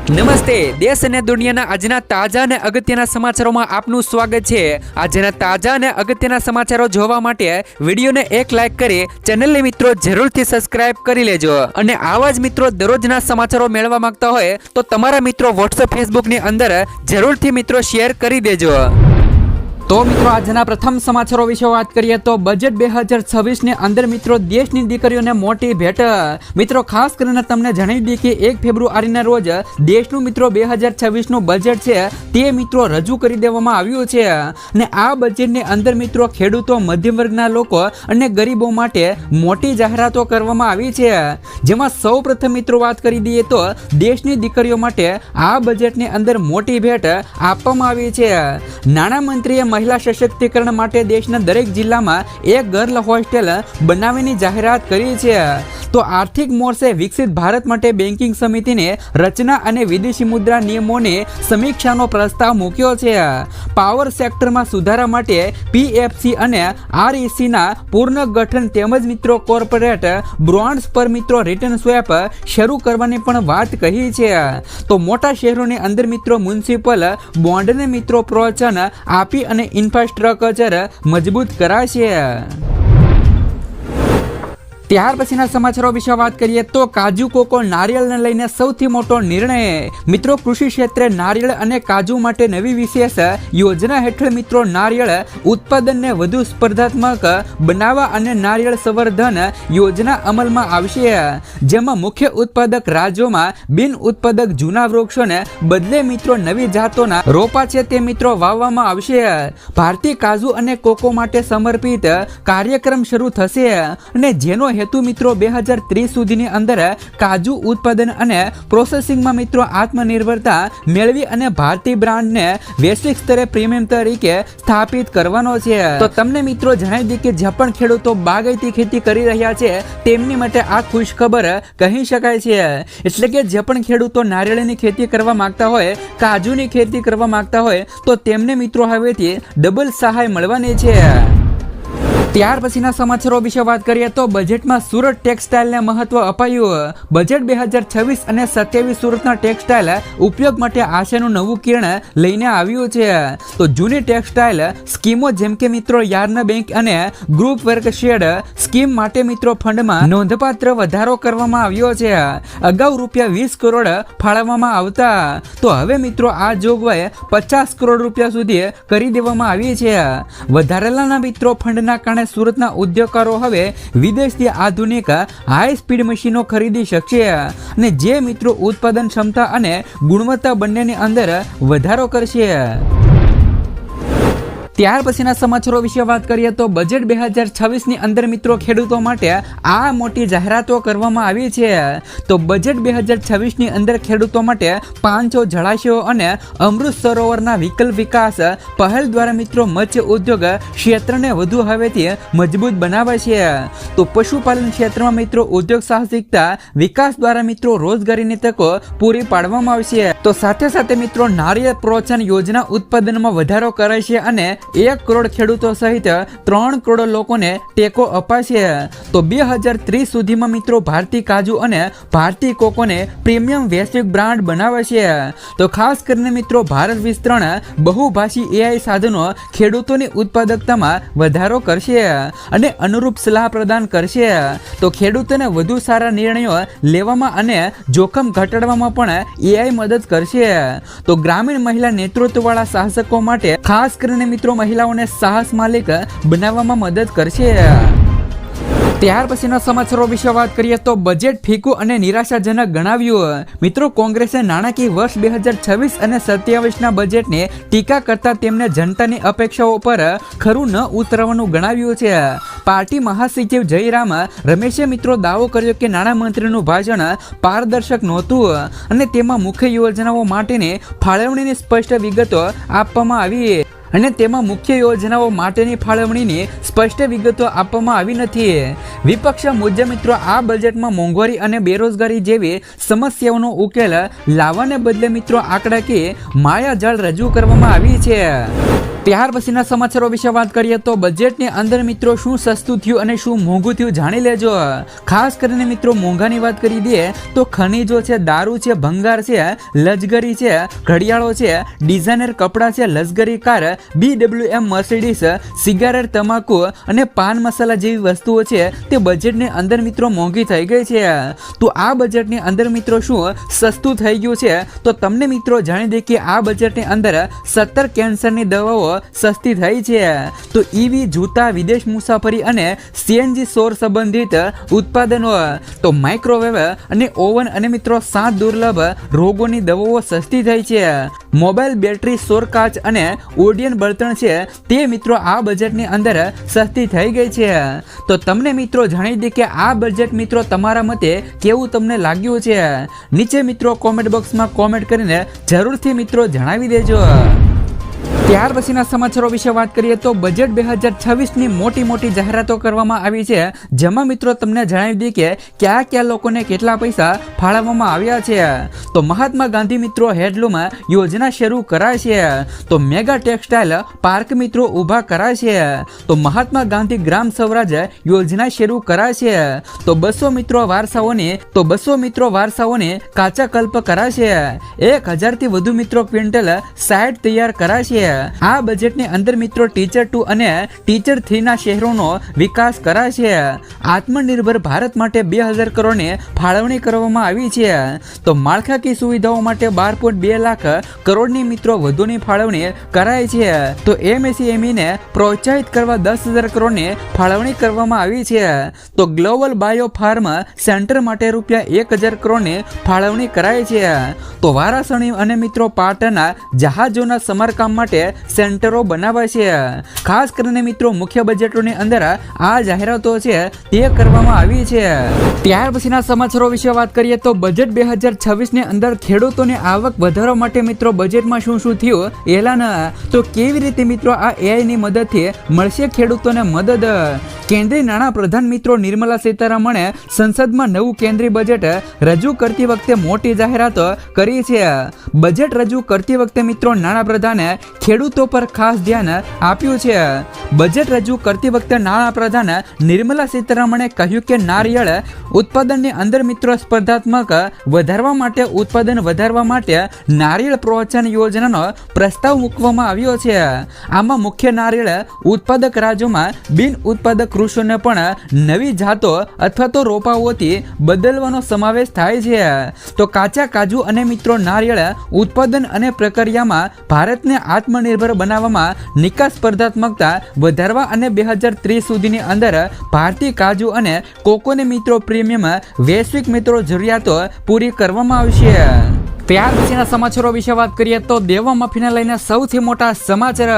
નમસ્તે, દેશ અને દુનિયાના આજના તાજા અને અગત્યના સમાચારોમાં આપનું સ્વાગત છે। આજના તાજા અને અગત્યના સમાચારો જોવા માટે વિડીયોને એક લાઈક કરી ચેનલને મિત્રો જરૂરથી સબસ્ક્રાઇબ કરી લેજો અને આવા જ મિત્રો દરરોજના સમાચારો મેળવવા માંગતા હોય તો તમારા મિત્રો વોટ્સએપ ફેસબુકની અંદર જરૂરથી મિત્રો શેર કરી દેજો। તો મિત્રો આજના પ્રથમ સમાચારો વિશે વાત કરીએ તો બજેટ 2026 ની અંદર મિત્રો દેશની દીકરીઓને મોટી ભેટ। મિત્રો ખાસ કરીને તમને જણાવી દઈએ કે 1 ફેબ્રુઆરીના રોજ દેશનું મિત્રો 2026 નું બજેટ છે તે મિત્રો રજૂ કરી દેવામાં આવ્યું છે અને આ બજેટની અંદર મિત્રો ખેડૂતો, મધ્યમ વર્ગના લોકો અને ગરીબો માટે મોટી જાહેરાતો કરવામાં આવી છે। જેમાં સૌપ્રથમ મિત્રો વાત કરી દઈએ તો દેશની દીકરીઓ માટે આ બજેટની અંદર મોટી ભેટ આપવામાં આવી છે। નાણામંત્રીએ મહિલા સશક્તિકરણ માટે દેશના દરેક જિલ્લામાં એક ગર્લ હોસ્ટેલ બનાવવાની જાહેરાત કરી છે। તો આર્થિક મોરચે વિકસિત ભારત માટે બેન્કિંગ સમિતિની રચના અને વિદેશી મુદ્રા નિયમોની સમીક્ષાનો પ્રસ્તાવ મૂક્યો છે। પાવર સેક્ટરમાં સુધારા માટે પીએફસી અને આરઈસી ના પુનર્ગઠન તેમજ મિત્રો કોર્પોરેટ બોન્ડ્સ પર મિત્રો રિટર્ન સ્વેપ શરૂ કરવાની પણ વાત કહી છે। તો મોટા શહેરોની અંદર મિત્રો મ્યુનિસિપલ બોન્ડને મિત્રો પ્રોત્સાહન આપી અને ઇન્ફ્રાસ્ટ્રક્ચર મજબૂત કરાશે। ત્યાર પછીના સમાચારો વિશે વાત કરીએ તો કાજુ, કોકો, નારિયેળને લઈને સૌથી મોટો નિર્ણય। મિત્રો કૃષિ ક્ષેત્રે નારિયેળ અને કાજુ માટે નવી વિશેષ યોજના હેઠળ મિત્રો નારિયેળ ઉત્પાદનને વધુ સ્પર્ધાત્મક બનાવવા અને નારિયેળ સંવર્ધન યોજના અમલમાં આવશે, જેમાં મુખ્ય ઉત્પાદક રાજ્યોમાં બિન ઉત્પાદક જૂના વૃક્ષોને બદલે મિત્રો નવી જાતોના રોપા છે તે મિત્રો વાવવામાં આવશે। ભારતીય કાજુ અને કોકો માટે સમર્પિત કાર્યક્રમ શરૂ થશે અને જેનો હેતુ મિત્રો 2030 સુધીની અંદર કાજુ ઉત્પાદન અને પ્રોસેસિંગમાં મિત્રો આત્મનિર્ભરતા મેળવી અને ભારતીય બ્રાન્ડને વૈશ્વિક સ્તરે પ્રીમિયમ તરીકે સ્થાપિત કરવાનો છે। તો તમને મિત્રો જણાવી દઈએ કે જે પણ ખેડૂતો બાગાયતી ખેતી કરી રહ્યા છે તેમની માટે આ ખુશખબર કહી શકાય છે। એટલે કે જે પણ ખેડૂતો નારિયેળની ખેતી કરવા માંગતા હોય, કાજુની ખેતી કરવા માંગતા હોય તો તેમને મિત્રો હવેથી ડબલ સહાય મળવાની છે। ત્યાર પછીના સમાચારો વિશે વાત કરીએ તો બજેટમાં સુરત ટેક્સટાઇલને મહત્વ અપાયું। બજેટ 2026 અને 27 સુરતના ટેક્સટાઇલ ઉપયોગ માટે આશાનું નવું કિરણ લઈને આવ્યું છે। તો જૂની ટેક્સટાઇલ સ્કીમો જેમ કે મિત્રો યાર્ન બેંક અને ગ્રુપ વર્ક શેડ સ્કીમ માટે મિત્રો ફંડમાં નોંધપાત્ર વધારો કરવામાં આવ્યો છે। અગાઉ ₹20 કરોડ ફાળવવામાં આવતા તો હવે મિત્રો આ જોગવાઈ 50 કરોડ રૂપિયા સુધી કરી દેવામાં આવી છે। વધારેલા મિત્રો ફંડના કારણે સુરતના ઉદ્યોગકારો હવે વિદેશથી આધુનિક હાઈ સ્પીડ મશીનો ખરીદી શકશે અને જે મિત્રો ઉત્પાદન ક્ષમતા અને ગુણવત્તા બંનેની અંદર વધારો કરશે। ત્યાર પછીના સમાચારો વિશે વાત કરીએ તો બજેટ 2026 ની અંદર મિત્રો ખેડૂતો માટે આ મોટી જાહેરાતો કરવામાં આવી છે। તો બજેટ 2026 ની અંદર ખેડૂતો માટે 500 જળાશયો અને અમૃત સરોવરના વિકલ્પ વિકાસ પહેલ દ્વારા મિત્રો મત્સ્ય ઉદ્યોગ ક્ષેત્રને વધુ હવેથી મજબૂત બનાવે છે। તો પશુપાલન ક્ષેત્રમાં મિત્રો ઉદ્યોગ સાહસિકતા વિકાસ દ્વારા મિત્રો રોજગારીની તકો પૂરી પાડવામાં આવશે। તો સાથે સાથે મિત્રો નારિયેળ પ્રોત્સાહન યોજના ઉત્પાદનમાં વધારો કરે છે અને 1 કરોડ ખેડૂતો સહિત 3 કરોડ લોકોને ટેકો અપાશે। તો 2030 સુધીમાં મિત્રો ભારતીય કાજુ અને ભારતીય કોકોને પ્રીમિયમ વૈશ્વિક બ્રાન્ડ બનાવે છે। તો ખાસ કરીને મિત્રો ભારત વિસ્તરણ બહુભાષી એઆઈ સાધનો ખેડૂતોની ઉત્પાદકતામાં વધારો કરશે અને અનુરૂપ સલાહ પ્રદાન કરશે। તો ખેડૂતોને વધુ સારા નિર્ણયો લેવામાં અને જોખમ ઘટાડવામાં પણ એઆઈ મદદ કરશે। તો ગ્રામીણ મહિલા નેતૃત્વવાળા શાસકો માટે ખાસ કરીને મિત્રો મહિલાઓને સાહસ માલિક બનાવવામાં મદદ કરશે। ત્યાર પછીના સમાચારો વિશે વાત કરીએ તો બજેટ ફીકું અને નિરાશાજનક ગણાવ્યું। મિત્રો કોંગ્રેસે નાણાકીય વર્ષ 2026 અને 27 ના બજેટને ટીકા કરતા તેમને જનતાની અપેક્ષાઓ પર ખરું ન ઉતરવાનું ગણાવ્યું છે। પાર્ટી મહાસચિવ જયરામ રમેશે મિત્રો દાવો કર્યો કે નાણામંત્રીનું ભાષણ પારદર્શક નહોતું અને તેમાં મુખ્ય યોજનાઓ માટેની ફાળવણીની સ્પષ્ટ વિગતો આપવામાં આવી અને તેમાં મુખ્ય યોજનાઓ માટેની ફાળવણીની સ્પષ્ટ વિગતો આપવામાં આવી નથી। વિપક્ષ મુજબ મિત્રો આ બજેટમાં મોંઘવારી અને બેરોજગારી જેવી સમસ્યાઓનો ઉકેલ લાવવાને બદલે મિત્રો આંકડાકીય માયાજાળ રજૂ કરવામાં આવી છે। ત્યાર પછીના સમાચારો વિશે વાત કરીએ તો બજેટની અંદર મિત્રો શું સસ્તું થયું અને શું મોંઘું થયું જાણી લેજો. ખાસ કરીને મિત્રો મોંઘાની વાત કરી દઈએ તો ખનીજો છે, દારૂ છે, ભંગાર છે, લશ્કરી છે, ઘડિયાળો છે, ડિઝાઇનર કપડાં છે, લશ્કરી કાર, BWM મર્સિડીઝ, સિગારેટ, તમાકુ અને પાન મસાલા જેવી વસ્તુઓ છે તે બજેટની અંદર મિત્રો મોંઘી થઈ ગઈ છે. તો આ બજેટની અંદર મિત્રો શું સસ્તું થઈ ગયું છે તો તમને મિત્રો જાણી દે કે આ બજેટની અંદર 17 કેન્સરની દવાઓ સસ્તી થઈ છે. તો ઈવી, જૂતા, વિદેશ મુસાફરી અને CNG સૌર સંબંધિત ઉત્પાદનો, તો માઇક્રોવેવ અને ઓવન અને મિત્રો 7 દુર્લભ રોગોની દવાઓ સસ્તી થઈ છે. મોબાઈલ બેટરી, સૌર કાચ અને ઓડિયન બળતણ છે તે મિત્રો આ બજેટની અંદર સસ્તી થઈ ગઈ છે. તો તમને મિત્રો જાણી દે કે આ બજેટ મિત્રો તમારા મતે કેવું તમને લાગ્યું છે. નીચે મિત્રો કોમેન્ટ બોક્સમાં કોમેન્ટ કરીને જરૂરથી મિત્રો જણાવી દેજો. ત્યાર પછીના સમાચારો વિશે વાત કરીએ તો બજેટ 2026ની મોટી જાહેરાતો કરવામાં આવી છે, જેમાં મિત્રો તમને જણાવી દઈએ કે કયા લોકોને કેટલા પૈસા ફાળવવામાં આવ્યા છે. તો મહાત્મા ગાંધી મિત્રો હેન્ડલૂમ યોજના શરૂ કરાય છે. તો મેગા ટેક્સટાઇલ પાર્ક મિત્રો ઊભા કરાય છે. તો મહાત્મા ગાંધી ગ્રામ સ્વરાજ યોજના શરૂ કરાય છે. તો 200 મિત્રો વારસાઓને કાચા કલ્પ કરાય છે. 1000 થી વધુ મિત્રો ક્વિન્ટલ સાઇટ તૈયાર કરાય છે. આ બજેટની અંદર મિત્રો ટીચર 2 અને ટીચર 3 ના શહેરોનો વિકાસ કરાય છે. આત્મનિર્ભર ભારત માટે 2000 કરોડની ફાળવણી કરવામાં આવી છે. તો માળખાકીય સુવિધાઓ માટે 12.2 લાખ કરોડની મિત્રો વધુની ફાળવણી કરાય છે. તો MSME ને પ્રોત્સાહિત કરવા 10,000 કરોડની ફાળવણી કરવામાં આવી છે. તો ગ્લોબલ બાયો ફાર્મ સેન્ટર માટે ₹1000 કરોડની ફાળવણી કરાય છે. તો વારાણસી અને મિત્રો પાટણના જહાજોના સમારકામ માટે સેન્ટરો બનાવાય છે. ખાસ કરીને મિત્રો મુખ્ય બજેટોની અંદર આ જાહેરાતો છે તે કરવામાં આવી છે. ત્યાર પછીના સમાચારો વિશે વાત કરીએ તો બજેટ 2026ની અંદર ખેડૂતોની આવક વધારવા માટે મિત્રો બજેટમાં શું થયું એલાન. તો કેવી રીતે મિત્રો આ AI ની મદદથી મળશે ખેડૂતોને મદદ. કેન્દ્રીય નાણાં પ્રધાન મિત્રો નિર્મલા સીતારમણે સંસદમાં નવું કેન્દ્રીય બજેટ રજૂ કરતી વખતે મોટી જાહેરાતો કરી છે. બજેટ રજૂ કરતી વખતે મિત્રો નાણાં પ્રધાને ખેડૂતો પર ખાસ ધ્યાન આપ્યું છે. બજેટ રજૂ કરતી વખતે નાણાં પ્રધાન નિર્મલા સીતારમણે કહ્યું કે નારિયેળ ઉત્પાદનની અંદર મિત્રો સ્પર્ધાત્મક ઉત્પાદન વધારવા માટે નારિયેળ પ્રોત્સાહન યોજનાનો પ્રસ્તાવ મૂકવામાં આવ્યો છે. આમાં મુખ્ય નારિયેળ ઉત્પાદક રાજ્યોમાં બિન ઉત્પાદક કૃષિઓને પણ નવી જાતો અથવા તો રોપાઓથી બદલવાનો સમાવેશ થાય છે. તો કાચા કાજુ અને મિત્રો નારિયેળ ઉત્પાદન અને પ્રક્રિયામાં ભારતને આત્મનિર્ભર બનાવવામાં નિકાસ સ્પર્ધાત્મકતા વધારવા અને 2030 સુધીની અંદર ભારતીય કાજુ અને કોકોને મિત્રો પ્રીમિયમ વૈશ્વિક મિત્રો જરૂરિયાતો પૂરી કરવામાં આવશે. ત્યાર પછીના સમાચારો વિશે વાત કરીએ તો દેવા માફીને લઈને સૌથી મોટા સમાચાર.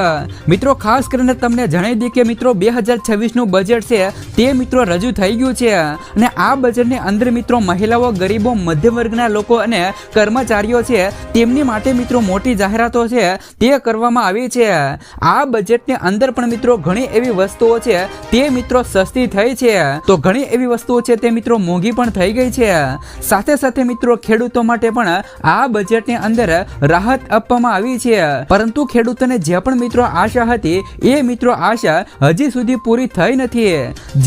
મિત્રો ખાસ કરીને તમને જણાવી દઈએ કે મિત્રો 2026નું બજેટ છે તે મિત્રો રજૂ થઈ ગયું છે અને આ બજેટની અંદર મિત્રો મહિલાઓ, ગરીબો, મધ્યમ વર્ગના લોકો અને કર્મચારીઓ છે તેમની માટે મિત્રો મોટી જાહેરાતો છે તે કરવામાં આવી છે. આ બજેટની અંદર પણ મિત્રો ઘણી એવી વસ્તુઓ છે તે મિત્રો સસ્તી થઈ છે. તો ઘણી એવી વસ્તુઓ છે તે મિત્રો મોંઘી પણ થઈ ગઈ છે. સાથે મિત્રો ખેડૂતો માટે પણ આ બજેટની અંદર રાહત આપવામાં આવી છે. પરંતુ ખેડૂતોને જે પણ મિત્રો આશા હતી એ મિત્રો આશા હજી સુધી પૂરી થઈ નથી.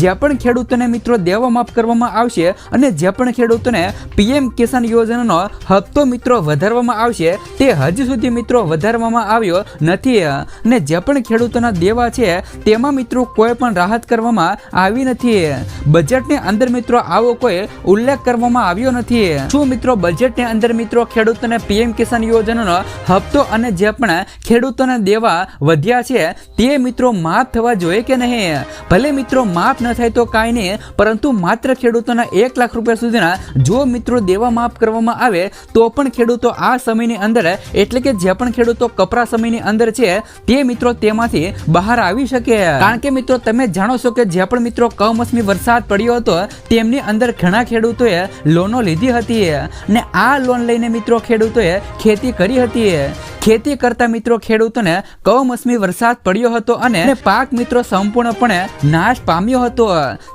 જે પણ ખેડૂતોને મિત્રો દેવા માફ કરવામાં આવશે અને જે પણ ખેડૂતોને PM કિસાન યોજનાનો હપ્તો મિત્રો વધારવામાં આવશે તે હજી સુધી મિત્રો વધારવામાં આવ્યો નથી. અને જે પણ ખેડૂતોના દેવા છે તેમાં મિત્રો કોઈ પણ રાહત કરવામાં આવી નથી. બજેટની અંદર મિત્રો આવો કોઈ ઉલ્લેખ કરવામાં આવ્યો નથી. શું મિત્રો બજેટની અંદર મિત્રો ખેડૂતોને PM કિસાન યોજનાનો હપ્તો અને જે પણ ખેડૂતોને દેવા વધ્યા છે તે મિત્રો માફ થવા જોઈએ કે નહીં? ભલે મિત્રો માફ ન થાય તો કાંઈ નહીં, પરંતુ માત્ર ખેડૂતોના 1 લાખ રૂપિયા સુધીના જો મિત્રો દેવા માફ કરવામાં આવે તો પણ ખેડૂતો આ સમયની અંદર એટલે કે જે પણ ખેડૂતો કપરા સમયની અંદર છે તે મિત્રો તેમાંથી બહાર આવી શકે. કારણ કે મિત્રો તમે જાણો છો કે જે પણ મિત્રો કમોસમી વરસાદ પડ્યો હતો તેમની અંદર ઘણા ખેડૂતોએ લોનો લીધી હતી અને આ લોન લઈને મિત્રો મિત્રો ખેડૂતોએ ખેતી કરી હતી. ખેતી કરતા મિત્રો ખેડૂતોને કમોસમી વરસાદ પડ્યો હતો અને પાક મિત્રો સંપૂર્ણપણે નાશ પામ્યો હતો,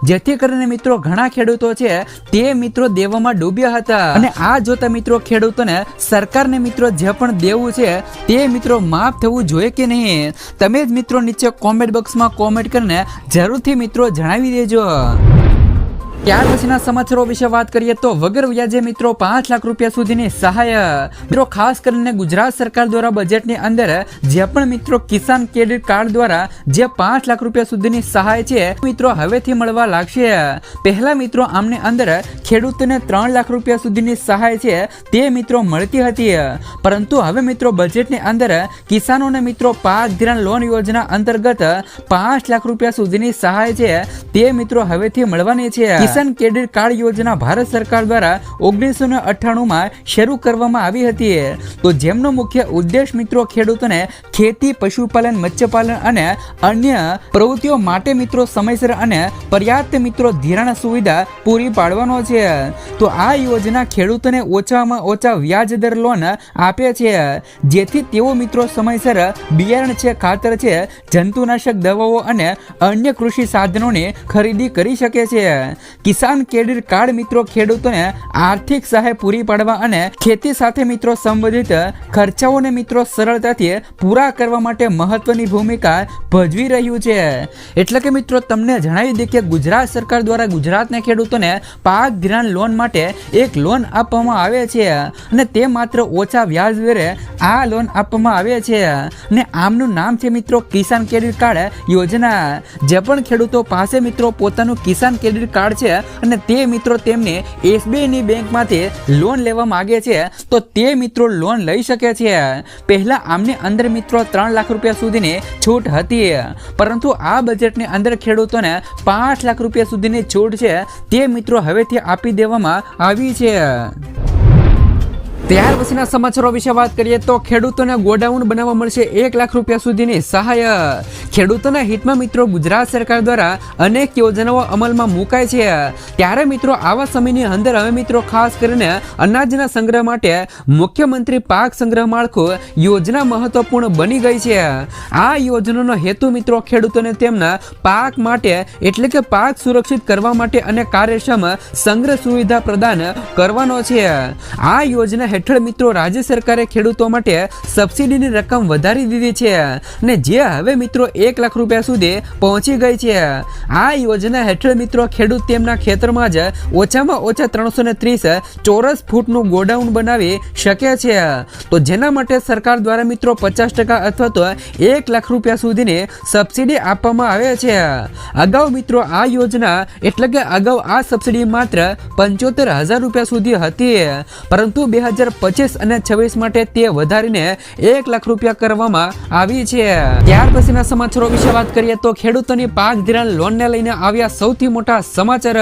જેથી કરીને મિત્રો ઘણા ખેડૂતો છે તે મિત્રો દેવામાં ડૂબ્યા હતા. અને આ જોતા મિત્રો ખેડૂતોને સરકારને મિત્રો જે પણ દેવું છે તે મિત્રો માફ થવું જોઈએ કે નહીં, તમે જ મિત્રો નીચે કોમેન્ટ બોક્સમાં કોમેન્ટ કરીને જરૂરથી મિત્રો જણાવી દેજો. ત્યાર પછીના સમાચારો વિશે વાત કરીએ તો વગર વ્યાજે મિત્રો 5 લાખ રૂપિયા સુધીની સહાય. મિત્રો ખાસ કરીને ગુજરાત સરકાર દ્વારા બજેટની અંદર જે પણ મિત્રો કિસાન ક્રેડિટ કાર્ડ દ્વારા જે 5 લાખ રૂપિયા સુધીની સહાય છે મિત્રો હવેથી મળવા લાગશે. પહેલા મિત્રો આમની અંદર ખેડૂતોને 3 લાખ રૂપિયા સુધીની સહાય છે તે મિત્રો મળતી હતી, પરંતુ હવે મિત્રો બજેટની અંદર કિસાનોને મિત્રો પાક ધિરાણ લોન યોજના અંતર્ગત 5 લાખ રૂપિયા સુધીની સહાય છે તે મિત્રો હવેથી મળવાની છે. કિસાન ક્રેડિટ કાર્ડ યોજના ભારત સરકાર દ્વારા 1998માં શરૂ કરવામાં આવી હતી. તો જેમનો મુખ્ય ઉદ્દેશ મિત્રો ખેડૂતોને ખેતી, પશુપાલન, મત્સ્યપાલન અને અન્ય પ્રવૃત્તિઓ માટે મિત્રો સમયસર અને પર્યાપ્ત મિત્રો ધિરાણ સુવિધા પૂરી પાડવાનો છે. તો આ યોજના ખેડૂતોને ઓછામાં ઓછા વ્યાજ દર લોન આપે છે, જેથી તેઓ મિત્રો સમયસર બિયારણ છે, ખાતર છે, જંતુનાશક દવાઓ અને અન્ય કૃષિ સાધનોની ખરીદી કરી શકે છે. કિસાન ક્રેડિટ કાર્ડ મિત્રો ખેડૂતોને આર્થિક સહાય પૂરી પાડવા અને ખેતી સાથે મિત્રો સંબંધિત ખર્ચાઓને મિત્રો સરળતાથી પૂરા કરવા માટે મહત્વની ભૂમિકા ભજવી રહ્યું છે. એટલે કે મિત્રો તમને જણાવી દે કે ગુજરાત સરકાર દ્વારા ગુજરાતના ખેડૂતોને પાક ધિરાણ લોન માટે એક લોન આપવામાં આવે છે અને તે માત્ર ઓછા વ્યાજ દરે આ લોન આપવામાં આવે છે અને આમનું નામ છે મિત્રો કિસાન ક્રેડિટ કાર્ડ યોજના. જે પણ ખેડૂતો પાસે મિત્રો પોતાનું કિસાન ક્રેડિટ કાર્ડ છે અને તે મિત્રો તેમને SBI ની બેંકમાંથી લોન લેવા માંગે છે તો તે મિત્રો લોન લઈ શકે છે. પહેલા આમની અંદર મિત્રો 3 લાખ રૂપિયા સુધીની છૂટ હતી, પરંતુ આ બજેટની અંદર ખેડૂતોને 5 લાખ રૂપિયા સુધીની છૂટ છે તે મિત્રો હવેથી આપી દેવામાં આવી છે. ત્યાર પછીના સમાચારો વિશે વાત કરીએ તો ખેડૂતોને ગોડાઉન બનાવવા મળશે 1 લાખ રૂપિયા સુધીની સહાય. ખેડૂતોના હિતમાં મિત્રો ગુજરાત સરકાર દ્વારા અનેક યોજનાઓ અમલમાં મુકાય છે, ત્યારે મિત્રો આવા સમયની અંદર હવે મિત્રો ખાસ કરીને અનાજના સંગ્રહ માટે મુખ્યમંત્રી પાક સંગ્રહ માળખું યોજના મહત્વપૂર્ણ બની ગઈ છે. આ યોજનાનો હેતુ મિત્રો ખેડૂતોને તેમના પાક માટે એટલે કે પાક સુરક્ષિત કરવા માટે અને કાર્યક્ષમ સંગ્રહ સુવિધા પ્રદાન કરવાનો છે. આ યોજના હેઠળ મિત્રો રાજ્ય સરકારે ખેડૂતો માટે સબસિડીની રકમ વધારી દીધી છે અને જે હવે મિત્રો 1 લાખ રૂપિયા સુધી પહોંચી ગઈ છે. આ યોજના હેઠળ મિત્રો ખેડૂત તેમના ખેતરમાં જ ઓછામાં ઓછા 330 ચોરસ ફૂટનું ગોડાઉન બનાવી શકે છે. તો જેના માટે સરકાર દ્વારા મિત્રો 50% અથવા તો 1 લાખ રૂપિયા સુધીની સબસિડી આપવામાં આવે છે. અગાઉ મિત્રો આ યોજના એટલે કે અગાઉ આ સબસિડી માત્ર 75,000 રૂપિયા સુધી હતી, પરંતુ 2025 અને 26 માટે તે વધારીને 1 લાખ રૂપિયા કરવામાં આવી છે. ત્યાર પછીના સમાચારો વિશે વાત કરીએ તો ખેડૂતોની પાક ધિરાણ લોનને લઈને આવ્યા સૌથી મોટા સમાચાર.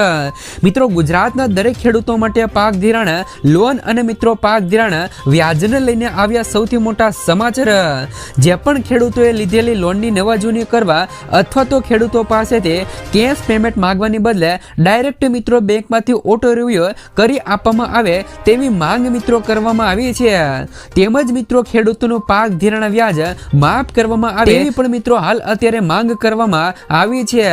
મિત્રો ગુજરાતના દરેક ખેડૂતો માટે પાક ધિરાણ લોન અને મિત્રો પાક ધિરાણ વ્યાજને લઈને આવ્યા સૌથી મોટા સમાચાર. જે પણ ખેડૂતોએ લીધેલી લોનની નવા જૂની કરવા અથવા તો ખેડૂતો પાસેથી કેશ પેમેન્ટ માંગવાની બદલે ડાયરેક્ટ મિત્રો બેંકમાંથી ઓટો રિવ્યુ કરી આપવામાં આવે તેવી માંગ મિત્રો કરવામાં આવી છે. તેમજ મિત્રો ખેડૂતોનું પાક ધિરાણ વ્યાજ માફ કરવામાં આવે તેવી પણ મિત્રો હાલ અત્યારે માંગ કરવામાં આવી છે.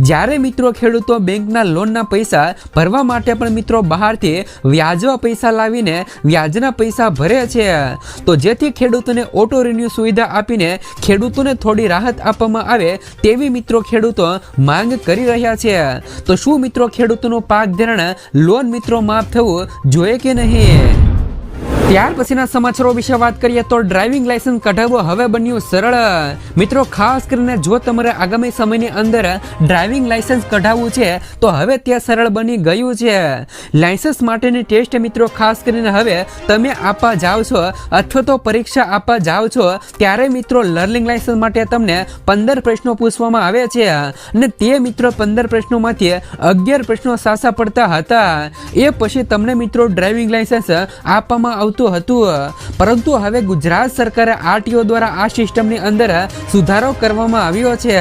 જ્યારે મિત્રો ખેડૂતો બેંકના લોનના પૈસા ભરવા માટે પણ મિત્રો બહારથી વ્યાજવા પૈસા લાવીને વ્યાજના પૈસા ભરે છે, તો જેથી ખેડૂતોને ઓટો રિન્યુ સુવિધા આપીને ખેડૂતોને થોડી રાહત આપવામાં આવે તેવી મિત્રો ખેડૂતો માંગ કરી રહ્યા છે. તો શું મિત્રો ખેડૂતોનું પાક ધિરાણ લોન મિત્રો માફ થવું જોઈએ કે નહીં? ત્યાર પછીના સમાચારો વિશે વાત કરીએ તો ડ્રાઇવિંગ લાયસન્સ કઢાવવું હવે બન્યું સરળ. મિત્રો ખાસ કરીને જો તમારે આગામી સમયની અંદર ડ્રાઇવિંગ લાયસન્સ કઢાવવું છે તો હવે તે સરળ બની ગયું છે. લાયસન્સ માટેની ટેસ્ટ મિત્રો ખાસ કરીને હવે તમે આપવા જાઓ છો અથવા તો પરીક્ષા આપવા જાઓ છો ત્યારે મિત્રો લર્નિંગ લાયસન્સ માટે તમને 15 પ્રશ્નો પૂછવામાં આવે છે અને તે મિત્રો 15 પ્રશ્નોમાંથી 11 પ્રશ્નો સાચા પડતા હતા. એ પછી તમને મિત્રો ડ્રાઇવિંગ લાયસન્સ આપવામાં આવતું આવતું હતું, પરંતુ હવે ગુજરાત સરકારે આરટીઓ દ્વારા આ સિસ્ટમની અંદર સુધારો કરવામાં આવ્યો છે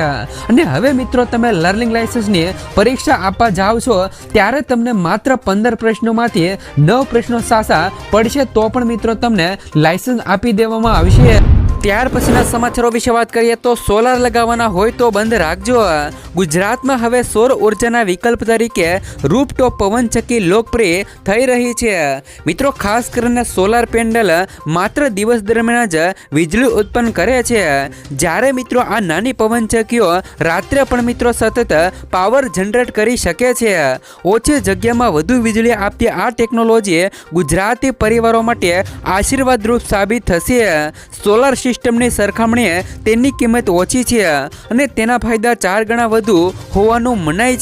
અને હવે મિત્રો તમે લર્નિંગ લાયસન્સની પરીક્ષા આપવા જાઓ છો ત્યારે તમને માત્ર 15 પ્રશ્નોમાંથી 9 પ્રશ્નો સાચા પડશે તો પણ મિત્રો તમને લાયસન્સ આપી દેવામાં આવશે। ત્યાર પછીના સમાચારો વિશે વાત કરીએ તો સોલાર લગાવવાના હોય તો બંધ રાખજો। ગુજરાતમાં હવે સૌર ઉર્જાના વિકલ્પ તરીકે રૂફટોપ પવનચક્કી લોકપ્રિય થઈ રહી છે। મિત્રો ખાસ કરીને સોલાર પેનલ માત્ર દિવસ દરમિયાન જ વીજળી ઉત્પન્ન કરે છે, જ્યારે મિત્રો આ નાની પવનચક્કીઓ રાત્રે પણ મિત્રો સતત પાવર જનરેટ કરી શકે છે। ઓછી જગ્યામાં વધુ વીજળી આપતી આ ટેકનોલોજી ગુજરાતી પરિવારો માટે આશીર્વાદરૂપ સાબિત થશે। સોલાર સિસ્ટમની સરખામણીએ તેની કિંમત ઓછી છે અને તેના ફાયદા 4 ગણા વધુ હોવાનું મનાય છે।